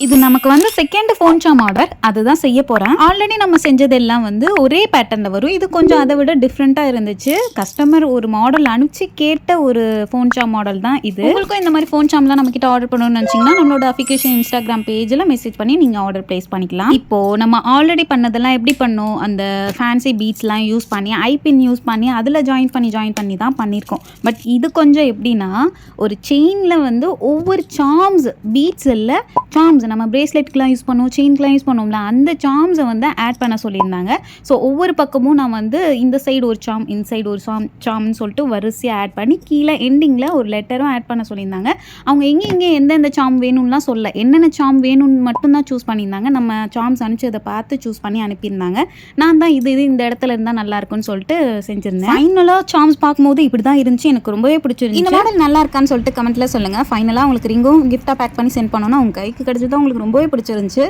இது நமக்கு வந்து செகண்ட் ஃபோன் சார்ம் ஆர்டர், அதுதான் செய்ய போகிறேன். ஆல்ரெடி நம்ம செஞ்சதெல்லாம் வந்து ஒரே பேட்டர்னில் வரும். இது கொஞ்சம் அதை விட டிஃப்ரெண்ட்டாக இருந்துச்சு. கஸ்டமர் ஒரு மாடல் அனுப்பிச்சு கேட்ட ஒரு ஃபோன் சார்ம் மாடல் தான் இது. உங்களுக்கும் இந்த மாதிரி ஃபோன் சார்ம்லாம் நம்மக்கிட்ட ஆர்டர் பண்ணணும்னு நினச்சிங்கன்னா நம்மளோட அஃபிகேஷன் இன்ஸ்டாகிராம் பேஜில் மெசேஜ் பண்ணி நீங்கள் ஆர்டர் ப்ளேஸ் பண்ணிக்கலாம். இப்போது நம்ம ஆல்ரெடி பண்ணதெல்லாம் எப்படி பண்ணோம், அந்த ஃபேன்சி பீட்ஸ்லாம் யூஸ் பண்ணி ஐபின் யூஸ் பண்ணி அதில் ஜாயின் பண்ணி தான் பண்ணியிருக்கோம். பட் இது கொஞ்சம் எப்படின்னா, ஒரு செயினில் வந்து ஒவ்வொரு சார்ம்ஸ் பீட்ஸ் இல்லை சார்ம்ஸ் நம்ம பிரேஸ்லெட்க்கெலாம் யூஸ் பண்ணுவோம், செயின்க்கெலாம் யூஸ் பண்ணுவோம்ல, அந்த சார்ம்ஸை வந்து ஆட் பண்ண சொல்லியிருந்தாங்க. ஸோ ஒவ்வொரு பக்கமும் நான் வந்து இந்த சைடு ஒரு சார்ம், இந்த சைடு ஒரு சார்ம்னு சொல்லிட்டு வரிசையாக ஆட் பண்ணி கீழே எண்டிங்கில் ஒரு லெட்டரும் ஆட் பண்ண சொல்லியிருந்தாங்க. அவங்க எங்கே எந்தெந்த சார்ம் வேணும்லாம் சொல்ல, என்னென்ன சார்ம் வேணும்னு மட்டும்தான் சூஸ் பண்ணியிருந்தாங்க. நம்ம சார்ம்ஸ் அனுப்பிச்சதை பார்த்து சூஸ் பண்ணி அனுப்பியிருந்தாங்க. நான் தான் இது இந்த இடத்துல இருந்தால் நல்லாயிருக்குன்னு சொல்லிட்டு செஞ்சுருந்தேன். ஃபைனலாக சார்ம்ஸ் பார்க்கும்போது இப்படி தான் இருந்துச்சு. எனக்கு ரொம்பவே பிடிச்சிருந்துச்சு. இந்த மாடல் நல்லா இருக்கான்னு சொல்லிட்டு கமெண்ட்டில் சொல்லுங்கள். ஃபைனலாக உங்களுக்கு ரிங்கும் கிஃப்டாக பேக் பண்ணி சென்ட் பண்ணோன்னா உங்கள் கைக்கு கிடச்சது உங்களுக்கு ரொம்பவே பிடிச்சிருந்துச்சு.